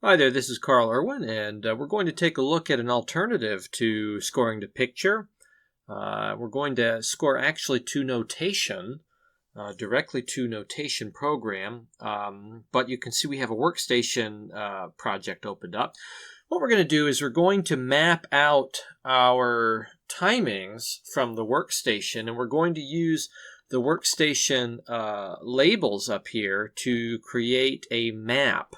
Hi there, this is Carl Irwin, and we're going to take a look at an alternative to scoring to picture. We're going to score actually to notation, directly to notation program, but you can see we have a workstation project opened up. What we're going to do is we're going to map out our timings from the workstation, and we're going to use the workstation labels up here to create a map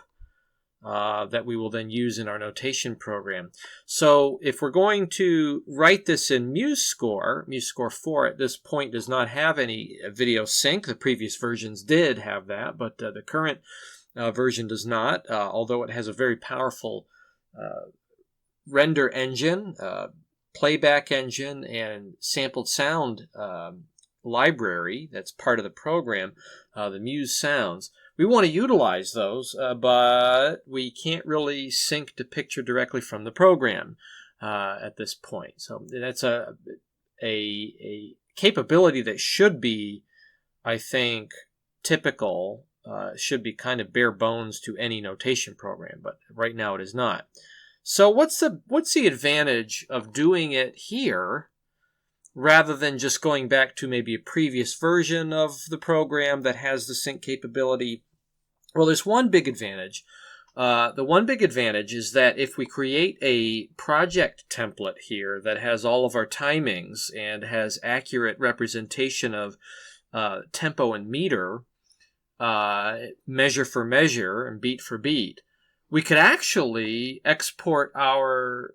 that we will then use in our notation program. So if we're going to write this in Musescore 4 at this point does not have any video sync. The previous versions did have that, but the current version does not, although it has a very powerful render engine, playback engine, and sampled sound library that's part of the program, the Muse Sounds. We want to utilize those, but we can't really sync to picture directly from the program at this point. So that's a capability that should be, I think, typical, should be kind of bare bones to any notation program, but right now it is not. So what's the advantage of doing it here rather than just going back to maybe a previous version of the program that has the sync capability? Well, there's one big advantage. The one big advantage is that if we create a project template here that has all of our timings and has accurate representation of tempo and meter, measure for measure and beat for beat, we could actually export our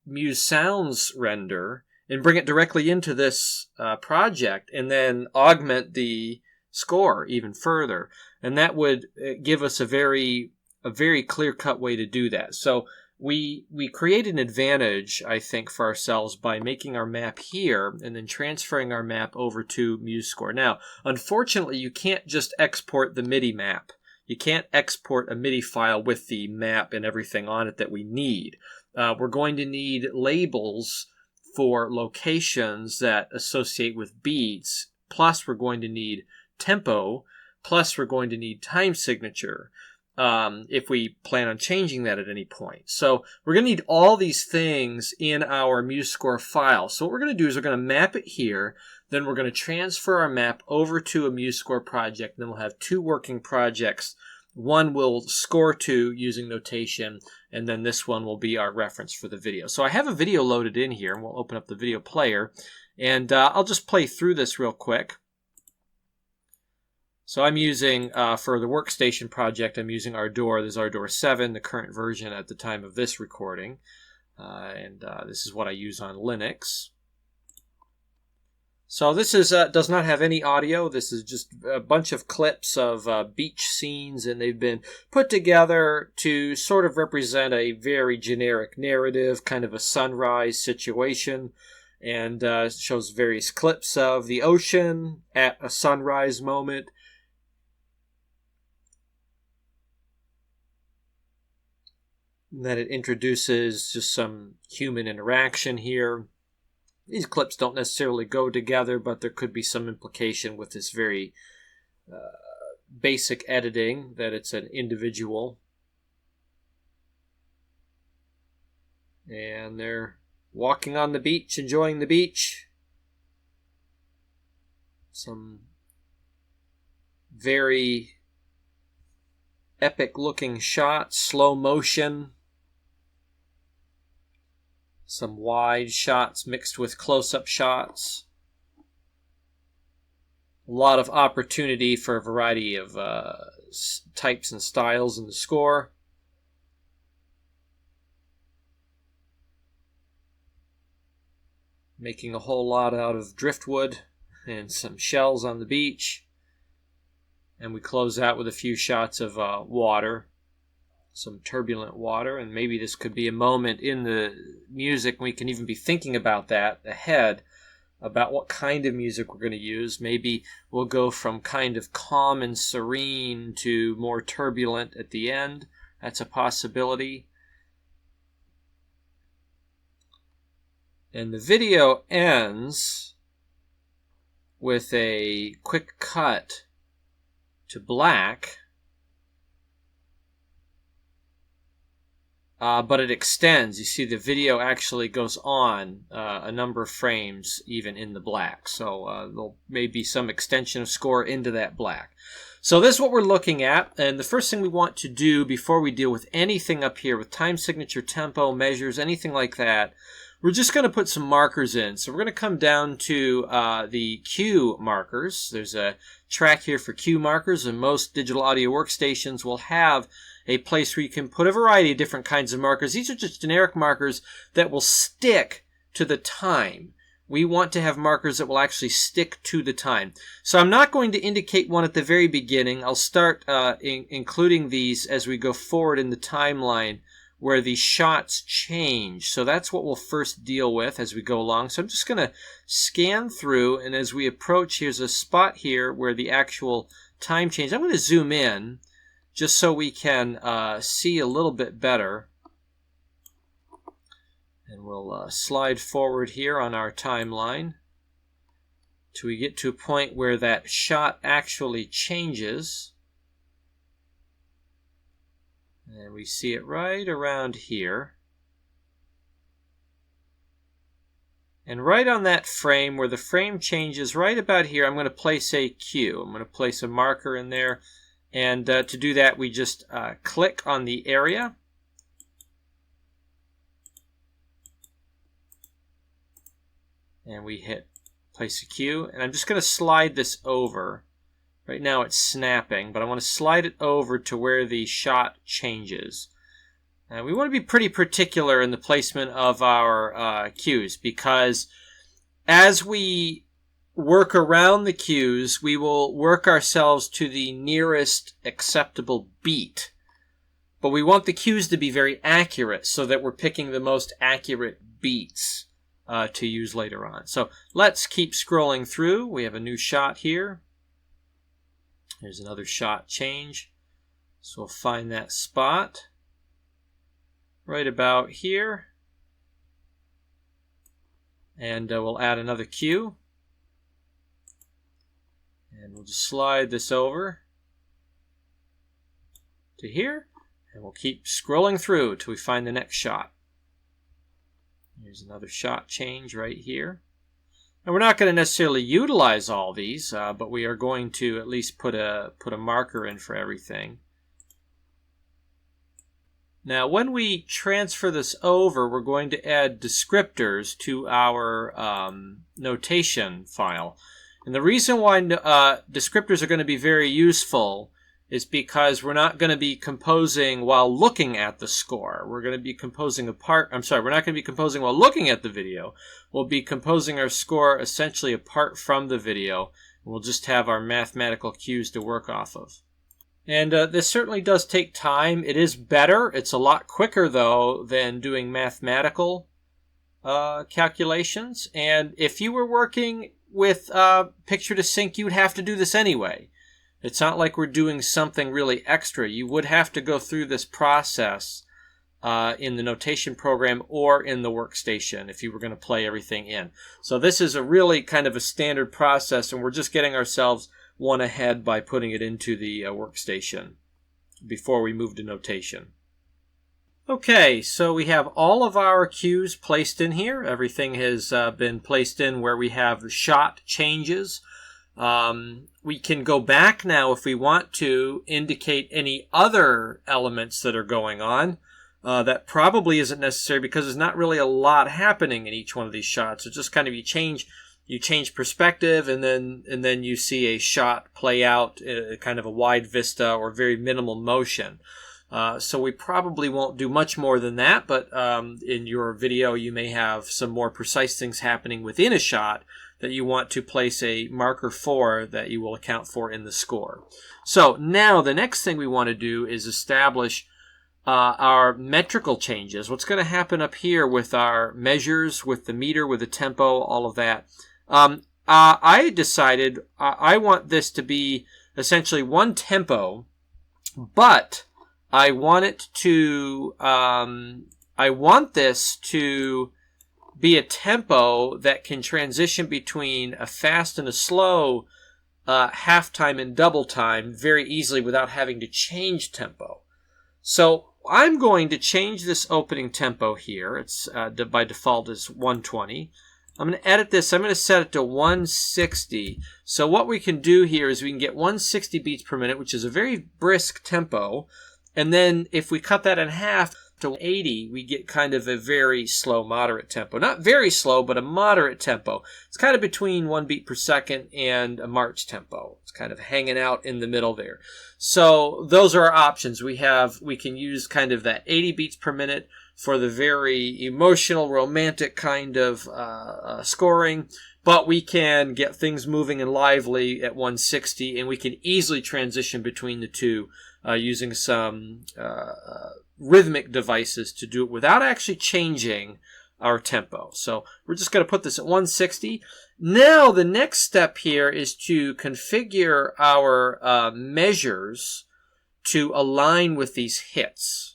Muse Sounds render and bring it directly into this project and then augment the score even further. And that would give us a very clear-cut way to do that. So we create an advantage, I think, for ourselves by making our map here and then transferring our map over to Musescore. Now, unfortunately, you can't just export the MIDI map. You can't export a MIDI file with the map and everything on it that we need. We're going to need labels for locations that associate with beats, plus we're going to need tempo, plus we're going to need time signature if we plan on changing that at any point. So we're going to need all these things in our Musescore file. So what we're going to do is we're going to map it here, then we're going to transfer our map over to a Musescore project, and then we'll have two working projects. One will score to using notation, and then this one will be our reference for the video. So I have a video loaded in here, and we'll open up the video player, and I'll just play through this real quick. So I'm using, for the workstation project, I'm using Ardour. This is Ardour 7, the current version at the time of this recording. And this is what I use on Linux. So this is does not have any audio. This is just a bunch of clips of beach scenes, and they've been put together to sort of represent a very generic narrative, kind of a sunrise situation, and shows various clips of the ocean at a sunrise moment. And then it introduces just some human interaction here. These clips don't necessarily go together, but there could be some implication with this very basic editing that it's an individual. And they're walking on the beach, enjoying the beach. Some very epic looking shots, slow motion. Some wide shots mixed with close-up shots. A lot of opportunity for a variety of types and styles in the score. Making a whole lot out of driftwood and some shells on the beach. And we close out with a few shots of water. Some turbulent water, and maybe this could be a moment in the music we can even be thinking about that ahead, about what kind of music we're going to use. Maybe we'll go from kind of calm and serene to more turbulent at the end. That's a possibility. And the video ends with a quick cut to black but it extends. You see the video actually goes on a number of frames even in the black. So there may be some extension of score into that black. So this is what we're looking at. And the first thing we want to do before we deal with anything up here with time signature, tempo, measures, anything like that, we're just going to put some markers in. So we're going to come down to the cue markers. There's a track here for cue markers, and most digital audio workstations will have a place where you can put a variety of different kinds of markers. These are just generic markers that will stick to the time. We want to have markers that will actually stick to the time. So I'm not going to indicate one at the very beginning. I'll start including these as we go forward in the timeline where the shots change. So that's what we'll first deal with as we go along. So I'm just going to scan through, and as we approach, here's a spot here where the actual time change. I'm going to zoom in just so we can see a little bit better. And we'll slide forward here on our timeline till we get to a point where that shot actually changes. And we see it right around here. And right on that frame, where the frame changes right about here, I'm going to place a cue. I'm going to place a marker in there. And to do that, we just click on the area. And we hit place a cue. And I'm just going to slide this over. Right now it's snapping, but I want to slide it over to where the shot changes. We want to be pretty particular in the placement of our cues, because as we work around the cues, we will work ourselves to the nearest acceptable beat. But we want the cues to be very accurate so that we're picking the most accurate beats to use later on. So let's keep scrolling through. We have a new shot here. There's another shot change. So we'll find that spot right about here. And we'll add another cue. And we'll just slide this over to here. And we'll keep scrolling through till we find the next shot. Here's another shot change right here. And we're not going to necessarily utilize all these, but we are going to at least put a marker in for everything. Now, when we transfer this over, we're going to add descriptors to our notation file. And the reason why descriptors are going to be very useful is because we're not going to be composing while looking at the score. We're going to be composing we're not going to be composing while looking at the video. We'll be composing our score essentially apart from the video. We'll just have our mathematical cues to work off of. And this certainly does take time. It is better. It's a lot quicker, though, than doing mathematical calculations. And if you were working with picture to sync, you would have to do this anyway. It's not like we're doing something really extra. You would have to go through this process in the notation program or in the workstation if you were going to play everything in. So this is a really kind of a standard process, and we're just getting ourselves one ahead by putting it into the workstation before we move to notation. Okay, so we have all of our cues placed in here. Everything has been placed in where we have shot changes. We can go back now if we want to indicate any other elements that are going on. That probably isn't necessary because there's not really a lot happening in each one of these shots. It's just kind of you change perspective, and then you see a shot play out, kind of a wide vista or very minimal motion. So we probably won't do much more than that, but in your video you may have some more precise things happening within a shot that you want to place a marker for that you will account for in the score. So now the next thing we want to do is establish our metrical changes. What's going to happen up here with our measures, with the meter, with the tempo, all of that. I decided I want this to be essentially one tempo, but I want this to be a tempo that can transition between a fast and a slow, half time and double time very easily without having to change tempo. So I'm going to change this opening tempo here. It's by default is 120. I'm going to edit this. I'm going to set it to 160. So what we can do here is we can get 160 beats per minute, which is a very brisk tempo. And then if we cut that in half to 80, we get kind of a very slow, moderate tempo. Not very slow, but a moderate tempo. It's kind of between 1 beat per second and a march tempo. It's kind of hanging out in the middle there. So those are our options. We can use kind of that 80 beats per minute for the very emotional, romantic kind of scoring, but we can get things moving and lively at 160, and we can easily transition between the two using some rhythmic devices to do it without actually changing our tempo. So we're just going to put this at 160. Now the next step here is to configure our measures to align with these hits.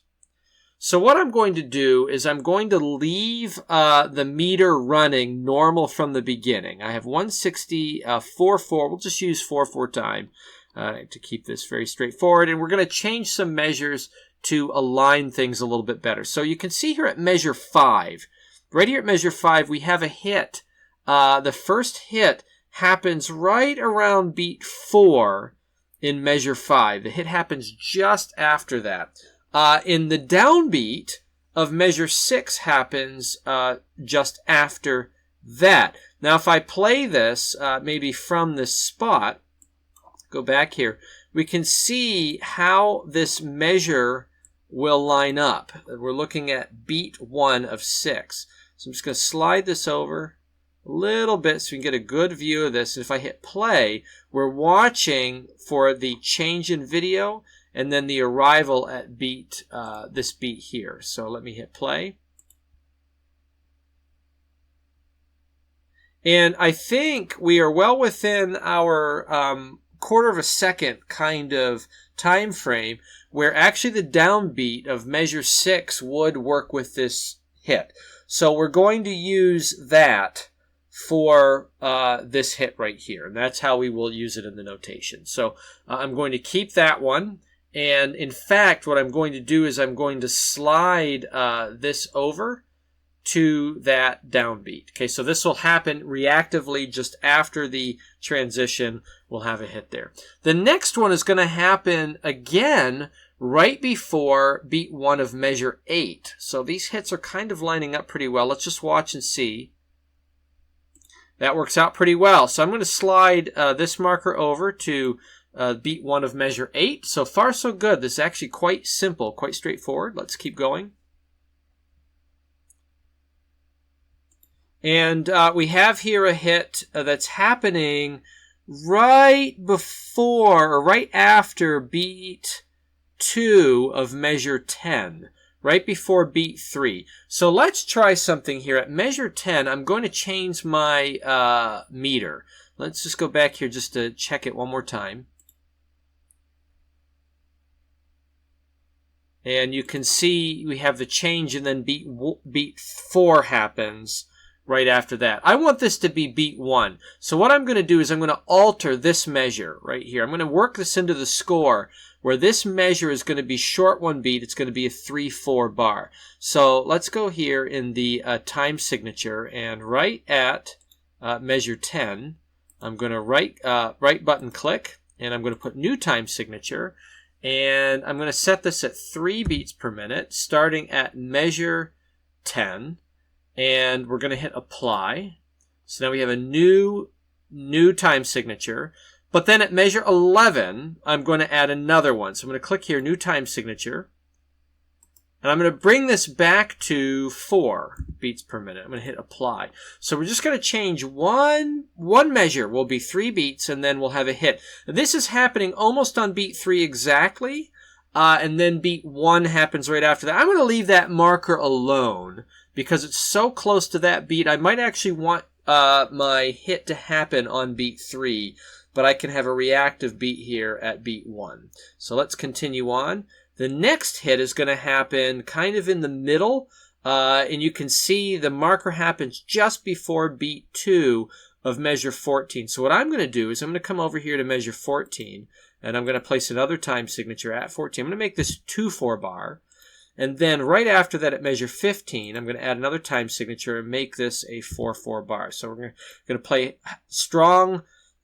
So what I'm going to do is I'm going to leave the meter running normal from the beginning. I have 160, 4/4. We'll just use 4/4 time to keep this very straightforward. And we're going to change some measures to align things a little bit better. So you can see here at measure 5. Right here at measure 5, we have a hit. The first hit happens right around beat 4 in measure 5. The hit happens just after that. In the downbeat of measure 6 happens just after that. Now, if I play this maybe from this spot, go back here, we can see how this measure will line up. We're looking at beat 1 of 6. So I'm just going to slide this over a little bit so we can get a good view of this. And if I hit play, we're watching for the change in video and then the arrival at beat, this beat here. So let me hit play. And I think we are well within our 1/4 of a second kind of time frame where actually the downbeat of measure 6 would work with this hit. So we're going to use that for this hit right here. And that's how we will use it in the notation. So I'm going to keep that one. And in fact, what I'm going to do is I'm going to slide this over to that downbeat. Okay, so this will happen reactively just after the transition. We'll have a hit there. The next one is going to happen again right before beat 1 of measure 8. So these hits are kind of lining up pretty well. Let's just watch and see. That works out pretty well. So I'm going to slide this marker over to beat 1 of measure 8. So far, so good. This is actually quite simple, quite straightforward. Let's keep going. And we have here a hit that's happening right before or right after beat 2 of measure 10, right before beat 3. So let's try something here. At measure 10, I'm going to change my meter. Let's just go back here just to check it one more time. And you can see we have the change, and then beat 4 happens right after that. I want this to be beat 1. So what I'm going to do is I'm going to alter this measure right here. I'm going to work this into the score where this measure is going to be short 1 beat. It's going to be a 3/4 bar. So let's go here in the time signature, and right at measure 10, I'm going to right button click, and I'm going to put new time signature. And I'm going to set this at 3 beats per minute, starting at measure 10. And we're going to hit apply. So now we have a new time signature. But then at measure 11, I'm going to add another one. So I'm going to click here, new time signature. And I'm going to bring this back to 4 beats per minute. I'm going to hit apply. So we're just going to change one measure. Will be 3 beats, and then we'll have a hit. This is happening almost on beat 3 exactly. And then beat 1 happens right after that. I'm going to leave that marker alone because it's so close to that beat. I might actually want my hit to happen on beat 3, but I can have a reactive beat here at beat 1. So let's continue on. The next hit is going to happen kind of in the middle, and you can see the marker happens just before beat 2 of measure 14. So what I'm going to do is I'm going to come over here to measure 14, and I'm going to place another time signature at 14. I'm going to make this 2/4 bar, And then right after that at measure 15, I'm going to add another time signature and make this a 4/4 bar. So we're going to play strong,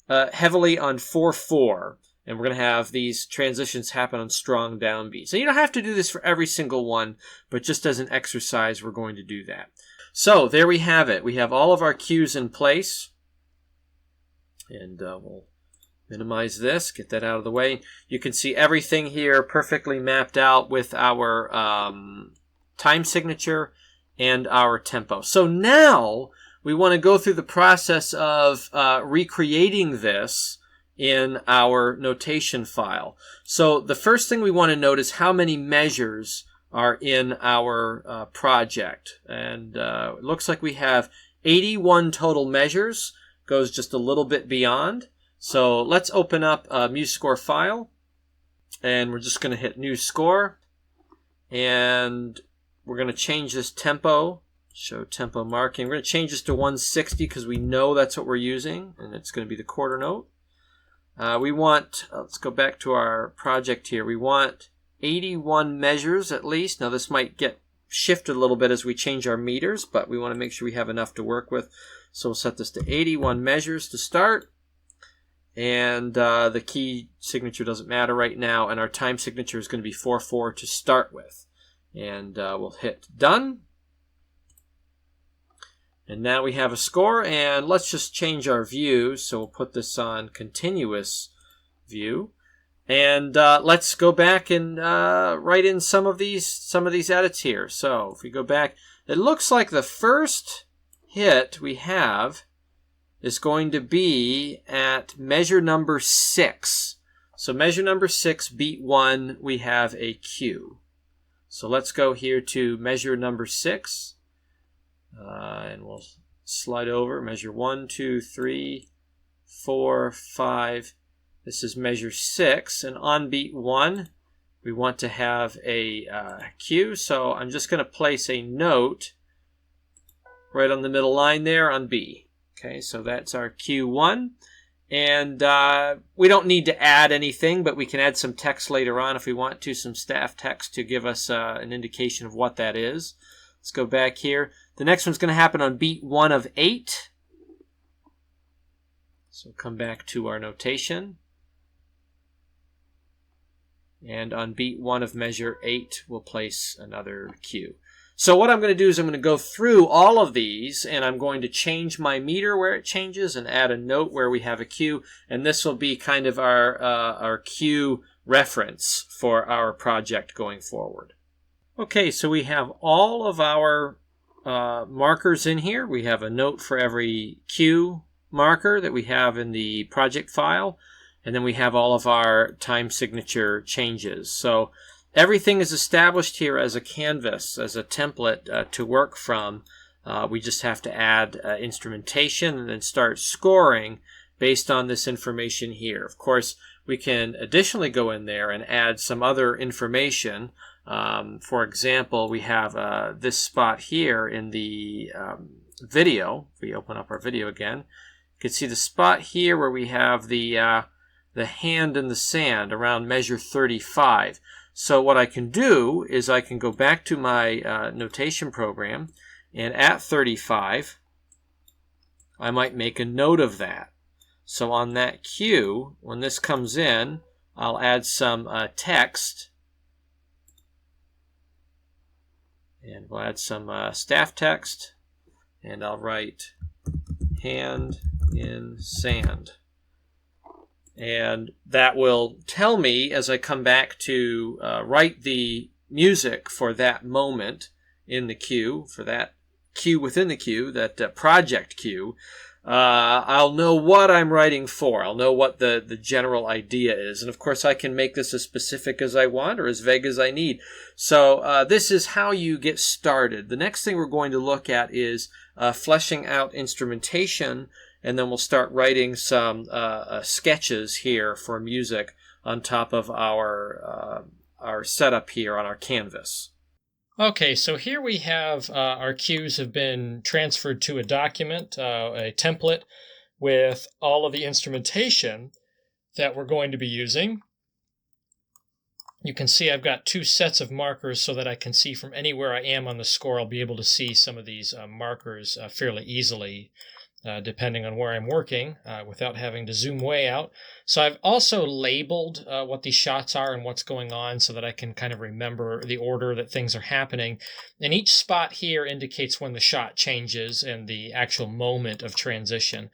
heavily on 4/4. And we're going to have these transitions happen on strong downbeats. So you don't have to do this for every single one, but just as an exercise, we're going to do that. So there we have it. We have all of our cues in place. And we'll minimize this, get that out of the way. You can see everything here perfectly mapped out with our time signature and our tempo. So now we want to go through the process of recreating this in our notation file. So the first thing we want to note is how many measures are in our project. And it looks like we have 81 total measures, goes just a little bit beyond. So let's open up a Musescore file, and we're just going to hit New Score, and we're going to change this tempo, show tempo marking. We're going to change this to 160 because we know that's what we're using, and it's going to be the quarter note. We want, let's go back to our project here, we want 81 measures at least. Now this might get shifted a little bit as we change our meters, but we want to make sure we have enough to work with. So we'll set this to 81 measures to start. And the key signature doesn't matter right now, and our time signature is going to be 4/4 to start with. And we'll hit done. And now we have a score, and let's just change our view. So we'll put this on continuous view. And let's go back and write in some of these edits here. So if we go back, it looks like the first hit we have is going to be at measure number 6. So measure number 6, beat 1, we have a cue. So let's go here to measure number 6. And we'll slide over. Measure 1, 2, 3, 4, 5. This is measure 6. And on beat 1, we want to have a cue. So I'm just going to place a note right on the middle line there on B. Okay, so that's our Q1, and we don't need to add anything, but we can add some text later on if we want to, some staff text to give us an indication of what that is. Let's go back here. The next one's going to happen on beat 1 of 8. So come back to our notation. And on beat 1 of measure 8, we'll place another cue. So what I'm going to do is I'm going to go through all of these, and I'm going to change my meter where it changes and add a note where we have a cue, and this will be kind of our cue reference for our project going forward. Okay, so we have all of our markers in here. We have a note for every cue marker that we have in the project file, and then we have all of our time signature changes. So everything is established here as a canvas, as a template to work from. We just have to add instrumentation and then start scoring based on this information here. Of course, we can additionally go in there and add some other information. For example, we have this spot here in the video. If we open up our video again, you can see the spot here where we have the hand in the sand around measure 35. So what I can do is I can go back to my notation program, and at 35, I might make a note of that. So on that cue, when this comes in, I'll add some text, and we'll add some staff text, and I'll write hand in sand. And that will tell me as I come back to write the music for that moment in the cue, for that cue within the cue, that project cue. I'll know what I'm writing for. I'll know what the general idea is. And of course, I can make this as specific as I want or as vague as I need. So this is how you get started. The next thing we're going to look at is fleshing out instrumentation, and then we'll start writing some sketches here for music on top of our setup here on our canvas. Okay, so here we have our cues have been transferred to a document, a template with all of the instrumentation that we're going to be using. You can see I've got two sets of markers so that I can see from anywhere I am on the score. I'll be able to see some of these markers fairly easily, depending on where I'm working, without having to zoom way out. So I've also labeled what these shots are and what's going on so that I can kind of remember the order that things are happening. And each spot here indicates when the shot changes and the actual moment of transition.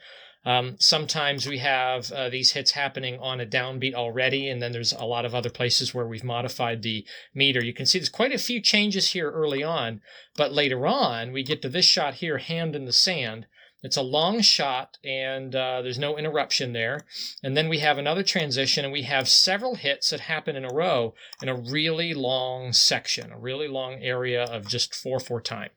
Sometimes we have these hits happening on a downbeat already, and then there's a lot of other places where we've modified the meter. You can see there's quite a few changes here early on, but later on we get to this shot here, Hand in the Sand. It's a long shot, and there's no interruption there. And then we have another transition, and we have several hits that happen in a row in a really long section, a really long area of just 4/4 time.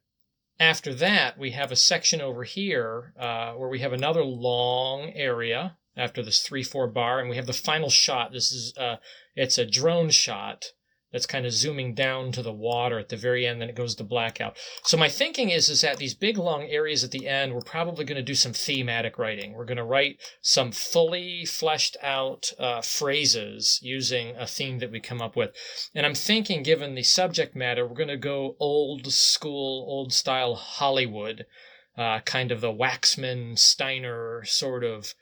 After that, we have a section over here where we have another long area after this 3/4 bar, and we have the final shot. This is it's a drone shot that's kind of zooming down to the water at the very end, then it goes to blackout. So my thinking is that these big long areas at the end, we're probably going to do some thematic writing. We're going to write some fully fleshed out phrases using a theme that we come up with. And I'm thinking, given the subject matter, we're going to go old school, old style Hollywood, kind of the Waxman Steiner sort of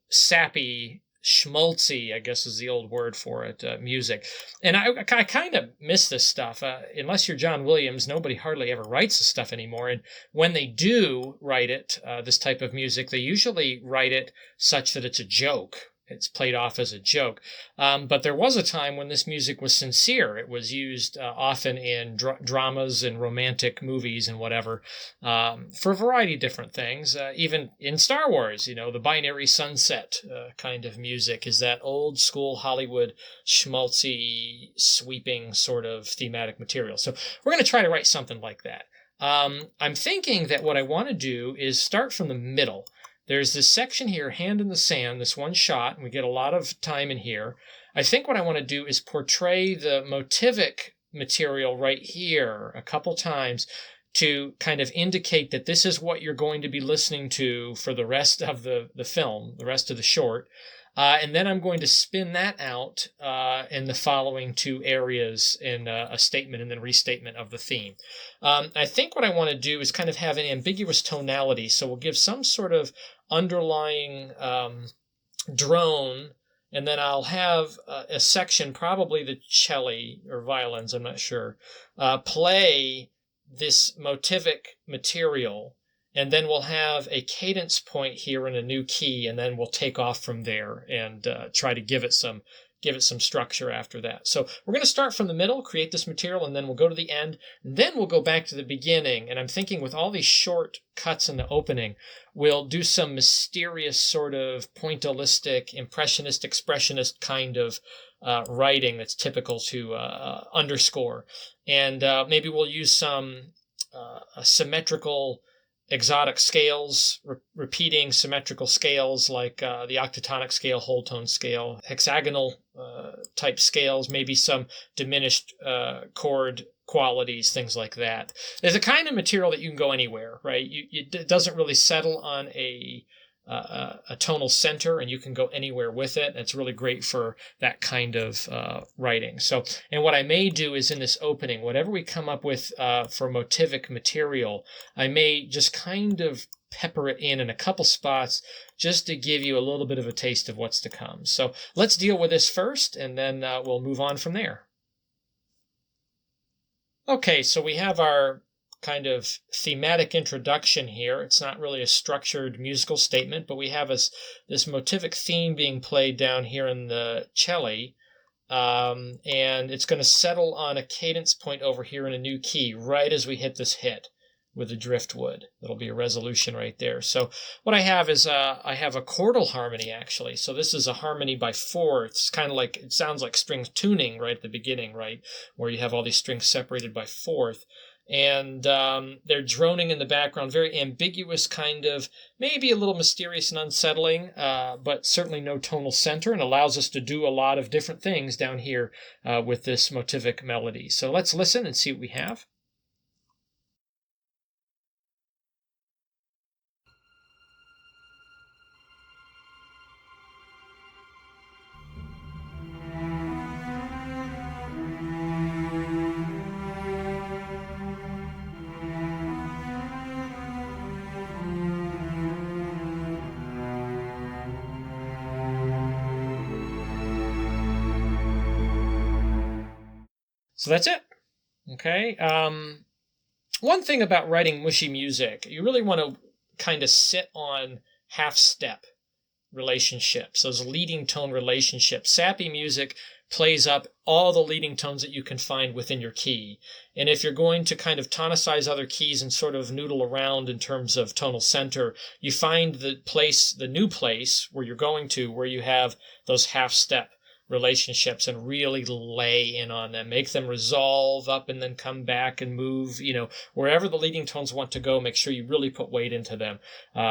sappy, schmaltzy, I guess is the old word for it, music. And I kind of miss this stuff. Unless you're John Williams, nobody hardly ever writes this stuff anymore. And when they do write it, this type of music, they usually write it such that it's a joke. It's played off as a joke. But there was a time when this music was sincere. It was used often in dramas and romantic movies and whatever, for a variety of different things. Even in Star Wars, the binary sunset kind of music is that old school Hollywood schmaltzy, sweeping sort of thematic material. So we're going to try to write something like that. I'm thinking that what I want to do is start from the middle. There's this section here, Hand in the Sand, this one shot, and we get a lot of time in here. I think what I want to do is portray the motivic material right here a couple times to kind of indicate that this is what you're going to be listening to for the rest of the film, the rest of the short. And then I'm going to spin that out in the following two areas in a statement and then restatement of the theme. I think what I want to do is kind of have an ambiguous tonality. So we'll give some sort of underlying drone, and then I'll have a section, probably the cello or violins, I'm not sure, play this motivic material. And then we'll have a cadence point here in a new key, and then we'll take off from there and try to give it some structure after that. So we're going to start from the middle, create this material, and then we'll go to the end, and then we'll go back to the beginning. And I'm thinking with all these short cuts in the opening, we'll do some mysterious sort of pointillistic, impressionist, expressionist kind of writing that's typical to underscore. And maybe we'll use some symmetrical exotic scales, repeating symmetrical scales like the octatonic scale, whole tone scale, hexagonal type scales, maybe some diminished chord qualities, things like that. There's a kind of material that you can go anywhere, right? It doesn't really settle on a tonal center, and you can go anywhere with it. It's really great for that kind of writing. So, and what I may do is in this opening, whatever we come up with for motivic material, I may just kind of pepper it in a couple spots just to give you a little bit of a taste of what's to come. So let's deal with this first, and then we'll move on from there. Okay, so we have our kind of thematic introduction here. It's not really a structured musical statement, but we have this motivic theme being played down here in the cello, and it's going to settle on a cadence point over here in a new key right as we hit this hit with the driftwood. That'll be a resolution right there. So what I have is I have a chordal harmony, actually. So this is a harmony by fourths, kind of like, it sounds like string tuning right at the beginning, right, where you have all these strings separated by fourth. And they're droning in the background, very ambiguous, kind of, maybe a little mysterious and unsettling, but certainly no tonal center, and allows us to do a lot of different things down here with this motivic melody. So let's listen and see what we have. So that's it. Okay. One thing about writing mushy music, you really want to kind of sit on half step relationships, those leading tone relationships. Sappy music plays up all the leading tones that you can find within your key. And if you're going to kind of tonicize other keys and sort of noodle around in terms of tonal center, you find the new place where you're going to, where you have those half step relationships, and really lay in on them, make them resolve up and then come back and move, wherever the leading tones want to go, make sure you really put weight into them.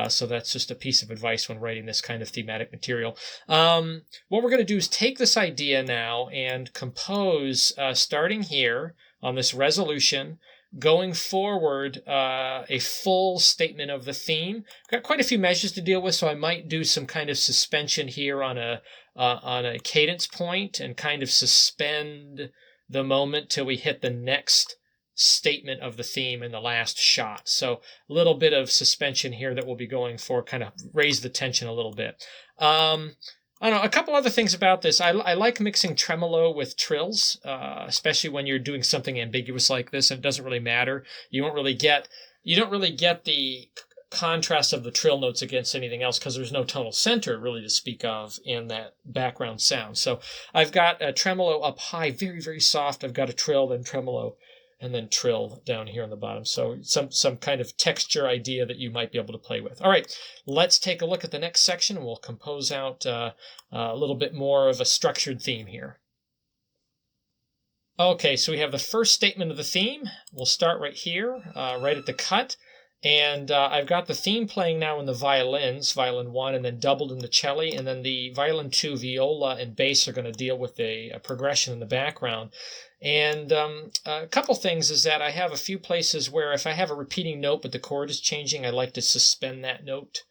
So that's just a piece of advice when writing this kind of thematic material. What we're going to do is take this idea now and compose, starting here on this resolution, going forward, a full statement of the theme. Got quite a few measures to deal with, so I might do some kind of suspension here on a cadence point and kind of suspend the moment till we hit the next statement of the theme in the last shot. So a little bit of suspension here that we'll be going for, kind of raise the tension a little bit. I don't know, a couple other things about this. I like mixing tremolo with trills, especially when you're doing something ambiguous like this and it doesn't really matter. You don't really get the contrast of the trill notes against anything else because there's no tonal center really to speak of in that background sound. So I've got a tremolo up high, very, very soft. I've got a trill, then tremolo, and then trill down here on the bottom. So some kind of texture idea that you might be able to play with. All right, let's take a look at the next section, and we'll compose out a little bit more of a structured theme here. Okay, so we have the first statement of the theme. We'll start right here, right at the cut. And I've got the theme playing now in the violins, violin 1, and then doubled in the cello, and then the violin 2, viola, and bass are going to deal with a progression in the background. And a couple things is that I have a few places where if I have a repeating note but the chord is changing, I like to suspend that note.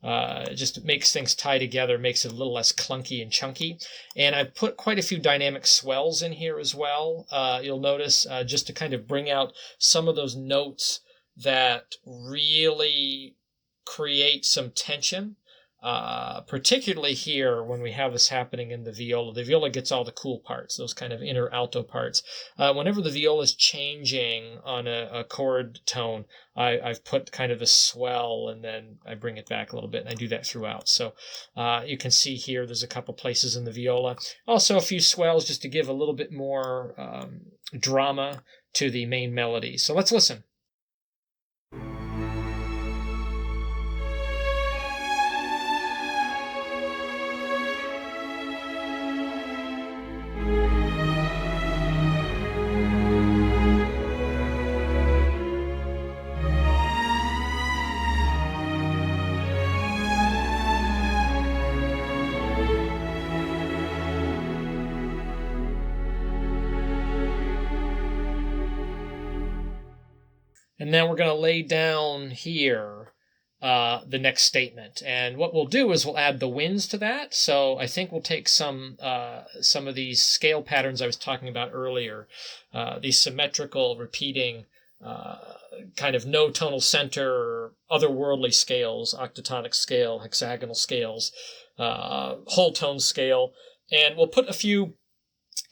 It just makes things tie together, makes it a little less clunky and chunky. And I've put quite a few dynamic swells in here as well. You'll notice just to kind of bring out some of those notes that really create some tension, particularly here when we have this happening in the viola. The viola gets all the cool parts, those kind of inner alto parts. Whenever the viola is changing on a chord tone, I've put kind of a swell and then I bring it back a little bit, and I do that throughout. So you can see here there's a couple places in the viola. Also a few swells just to give a little bit more drama to the main melody. So let's listen. And then we're going to lay down here the next statement. And what we'll do is we'll add the winds to that. So I think we'll take some of these scale patterns I was talking about earlier, these symmetrical, repeating, kind of no tonal center, otherworldly scales, octatonic scale, hexagonal scales, whole tone scale. And we'll put a few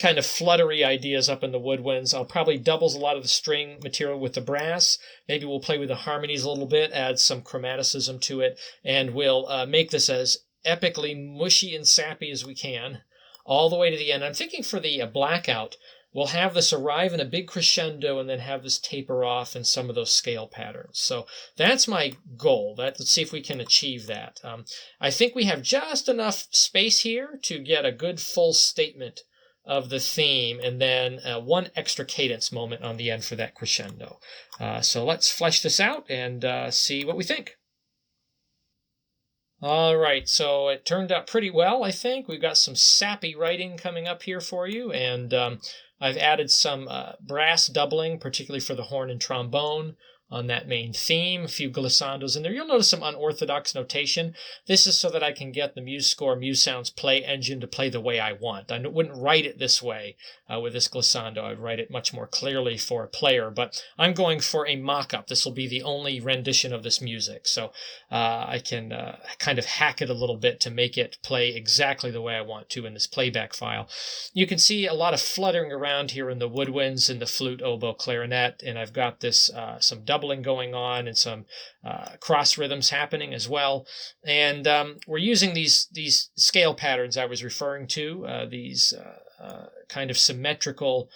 kind of fluttery ideas up in the woodwinds. I'll probably doubles a lot of the string material with the brass. Maybe we'll play with the harmonies a little bit, add some chromaticism to it, and we'll make this as epically mushy and sappy as we can, all the way to the end. I'm thinking for the blackout, we'll have this arrive in a big crescendo and then have this taper off in some of those scale patterns. So that's my goal. Let's see if we can achieve that. I think we have just enough space here to get a good full statement of the theme, and then one extra cadence moment on the end for that crescendo. So let's flesh this out and see what we think. All right, so it turned out pretty well, I think. We've got some sappy writing coming up here for you, and I've added some brass doubling, particularly for the horn and trombone, on that main theme, a few glissandos in there. You'll notice some unorthodox notation. This is so that I can get the Musescore MuseSounds play engine to play the way I want. I wouldn't write it this way with this glissando. I'd write it much more clearly for a player, but I'm going for a mock-up. This will be the only rendition of this music, so I can kind of hack it a little bit to make it play exactly the way I want to in this playback file. You can see a lot of fluttering around here in the woodwinds and the flute, oboe, clarinet, and I've got this some doubling going on and some cross rhythms happening as well. And we're using these scale patterns I was referring to, these kind of symmetrical,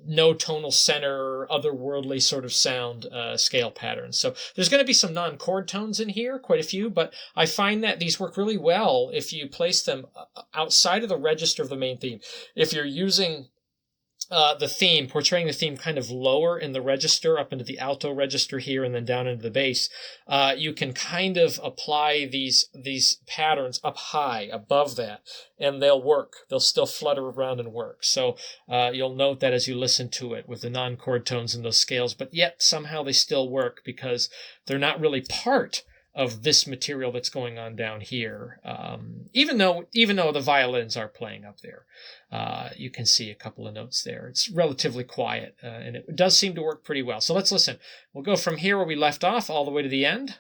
no tonal center, otherworldly sort of sound scale patterns. So there's going to be some non-chord tones in here, quite a few, but I find that these work really well if you place them outside of the register of the main theme. If you're using the theme, portraying the theme kind of lower in the register, up into the alto register here and then down into the bass, you can kind of apply these patterns up high above that, and they'll work. They'll still flutter around and work. So you'll note that as you listen to it with the non-chord tones and those scales, but yet somehow they still work because they're not really part of this material that's going on down here. Even though the violins are playing up there, you can see a couple of notes there. It's relatively quiet, and it does seem to work pretty well. So let's listen. We'll go from here where we left off all the way to the end.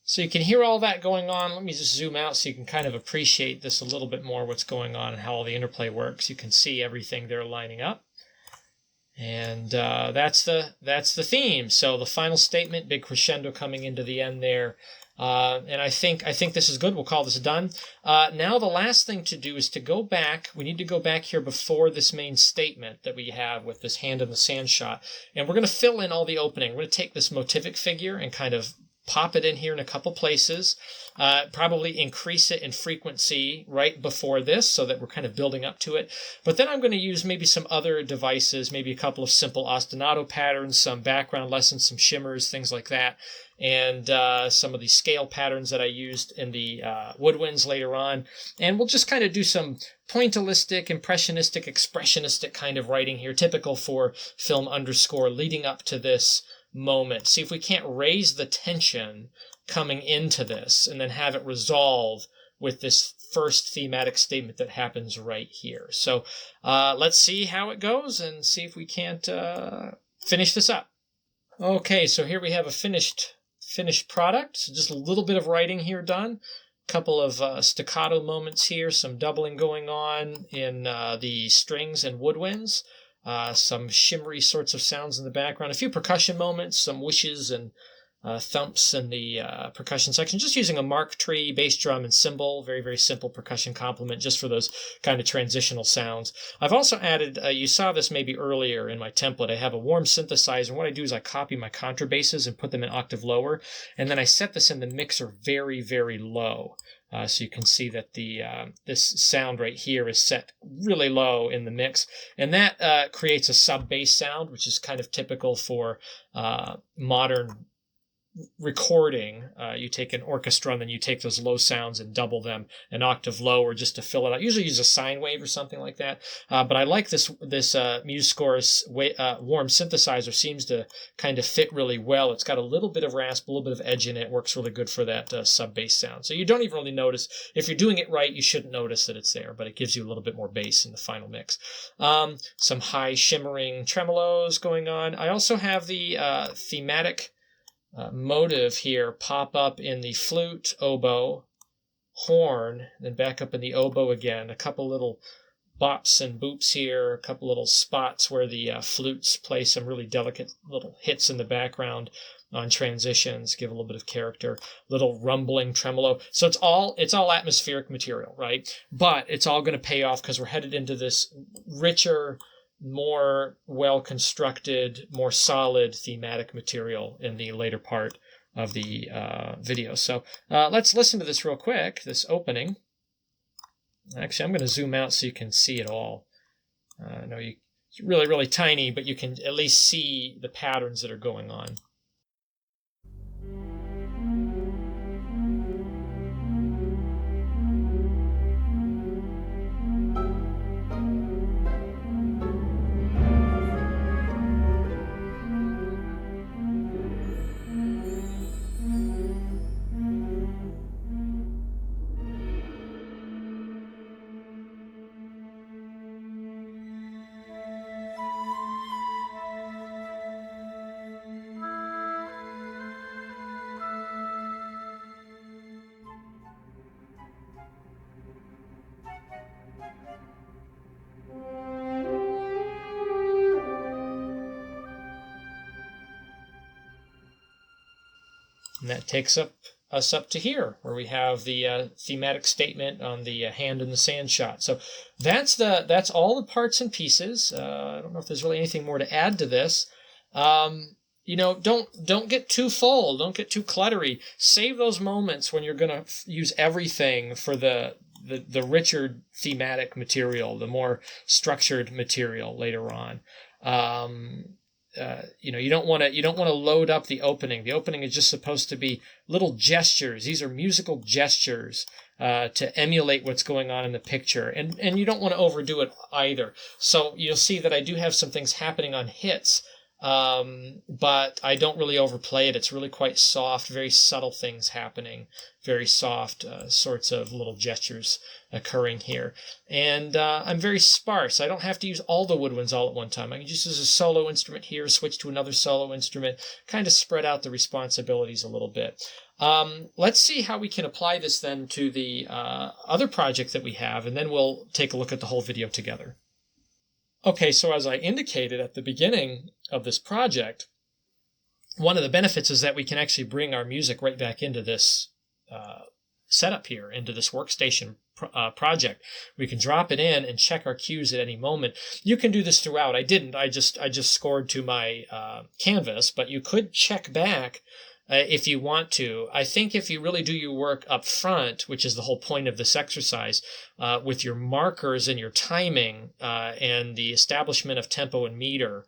So you can hear all that going on. Let me just zoom out so you can kind of appreciate this a little bit more, what's going on and how all the interplay works. You can see everything there lining up. And that's the theme. So the final statement, big crescendo coming into the end there. And I think this is good. We'll call this done. Now the last thing to do is to go back. We need to go back here before this main statement that we have with this hand in the sand shot. And we're going to fill in all the opening. We're going to take this motivic figure and kind of pop it in here in a couple places, probably increase it in frequency right before this so that we're kind of building up to it. But then I'm going to use maybe some other devices, maybe a couple of simple ostinato patterns, some background lessons, some shimmers, things like that, and some of these scale patterns that I used in the woodwinds later on. And we'll just kind of do some pointillistic, impressionistic, expressionistic kind of writing here, typical for film underscore leading up to this moment. See if we can't raise the tension coming into this and then have it resolve with this first thematic statement that happens right here. So let's see how it goes and see if we can't finish this up. Okay, so here we have a finished product. So just a little bit of writing here done. A couple of staccato moments here, some doubling going on in the strings and woodwinds. Some shimmery sorts of sounds in the background, a few percussion moments, some whooshes and thumps in the percussion section, just using a mark tree, bass drum, and cymbal. Very, very simple percussion complement just for those kind of transitional sounds. I've also added, you saw this maybe earlier in my template, I have a warm synthesizer, and what I do is I copy my contrabasses and put them an octave lower, and then I set this in the mixer very, very low. So you can see that the this sound right here is set really low in the mix, and that creates a sub-bass sound, which is kind of typical for modern recording. You take an orchestra and then you take those low sounds and double them an octave lower just to fill it out. Usually use a sine wave or something like that. But I like this Musescore warm synthesizer. Seems to kind of fit really well. It's got a little bit of rasp, a little bit of edge in it. Works really good for that sub bass sound. So you don't even really notice. If you're doing it right, you shouldn't notice that it's there, but it gives you a little bit more bass in the final mix. Some high shimmering tremolos going on. I also have the thematic motive here pop up in the flute, oboe, horn, then back up in the oboe again. A couple little bops and boops here, a couple little spots where the flutes play some really delicate little hits in the background. on transitions, give a little bit of character, little rumbling tremolo. So it's all atmospheric material, right? But it's all going to pay off because we're headed into this richer, more well-constructed, more solid thematic material in the later part of the video. So let's listen to this real quick, this opening. Actually, I'm going to zoom out so you can see it all. I know it's really, really tiny, but you can at least see the patterns that are going on. And that takes us up to here, where we have the thematic statement on the hand in the sand shot. So that's all the parts and pieces. I don't know if there's really anything more to add to this. Don't get too full, don't get too cluttery. Save those moments when you're going to use everything for the richer thematic material, the more structured material later on. You don't want to load up the opening. The opening is just supposed to be little gestures. These are musical gestures to emulate what's going on in the picture, and you don't want to overdo it either. So you'll see that I do have some things happening on hits, but I don't really overplay it. It's really quite soft, very subtle things happening, very soft sorts of little gestures occurring here. And I'm very sparse. I don't have to use all the woodwinds all at one time. I can just use a solo instrument here, switch to another solo instrument, kind of spread out the responsibilities a little bit. Let's see how we can apply this then to the other project that we have, and then we'll take a look at the whole video together. Okay, so as I indicated at the beginning of this project, one of the benefits is that we can actually bring our music right back into this setup here, into this workstation project. We can drop it in and check our cues at any moment. You can do this throughout. I didn't. I just scored to my canvas, but you could check back if you want to. I think if you really do your work up front, which is the whole point of this exercise, with your markers and your timing and the establishment of tempo and meter,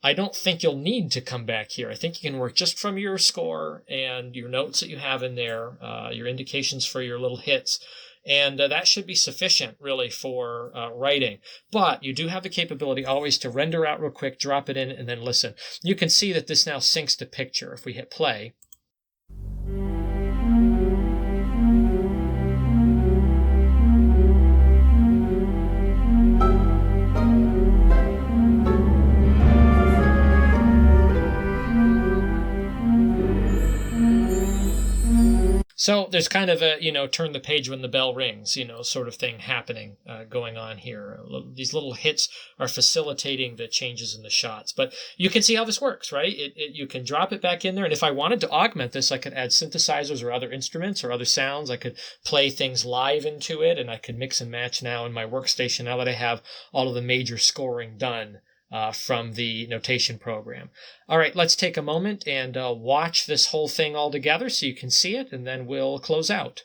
I don't think you'll need to come back here. I think you can work just from your score and your notes that you have in there, your indications for your little hits, and that should be sufficient, really, for writing. But you do have the capability always to render out real quick, drop it in, and then listen. You can see that this now syncs to picture. If we hit play, so there's kind of a, turn the page when the bell rings, sort of thing happening, going on here. These little hits are facilitating the changes in the shots. But you can see how this works, right? You can drop it back in there. And if I wanted to augment this, I could add synthesizers or other instruments or other sounds. I could play things live into it, and I could mix and match now in my workstation now that I have all of the major scoring done from the notation program. All right, let's take a moment and watch this whole thing all together so you can see it, and then we'll close out.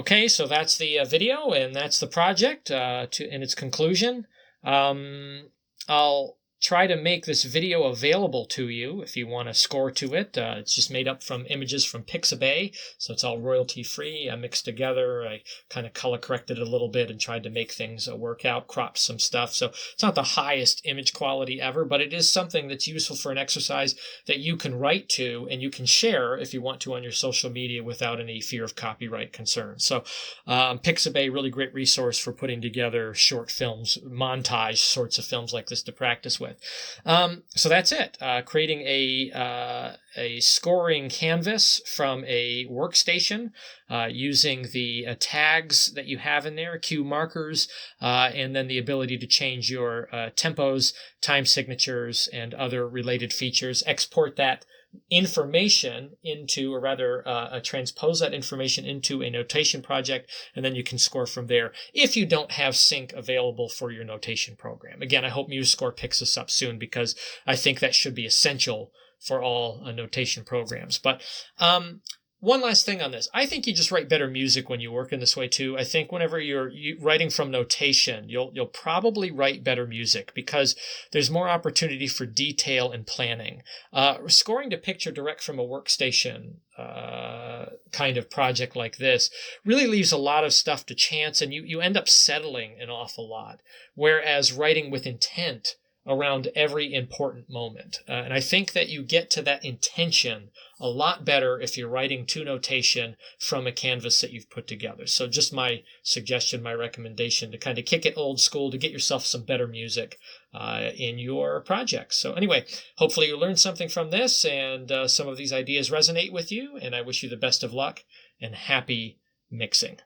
Okay, so that's the video, and that's the project in its conclusion. I'll try to make this video available to you if you want to score to it. It's just made up from images from Pixabay, so it's all royalty free. I mixed together. I kind of color corrected it a little bit and tried to make things work out, cropped some stuff. So it's not the highest image quality ever, but it is something that's useful for an exercise that you can write to and you can share if you want to on your social media without any fear of copyright concerns. So Pixabay, really great resource for putting together short films, montage sorts of films like this to practice with. So that's it. Creating a scoring canvas from a workstation using the tags that you have in there, cue markers, and then the ability to change your tempos, time signatures, and other related features. Export that information into, or rather transpose that information into a notation project, and then you can score from there if you don't have sync available for your notation program. Again, I hope Musescore picks this up soon because I think that should be essential for all notation programs. But one last thing on this. I think you just write better music when you work in this way too. I think whenever you're writing from notation, you'll probably write better music because there's more opportunity for detail and planning. Scoring to picture direct from a workstation kind of project like this really leaves a lot of stuff to chance, and you end up settling an awful lot. Whereas writing with intent around every important moment. And I think that you get to that intention a lot better if you're writing to notation from a canvas that you've put together. So just my suggestion, my recommendation to kind of kick it old school to get yourself some better music in your projects. So anyway, hopefully you learned something from this and some of these ideas resonate with you. And I wish you the best of luck and happy mixing.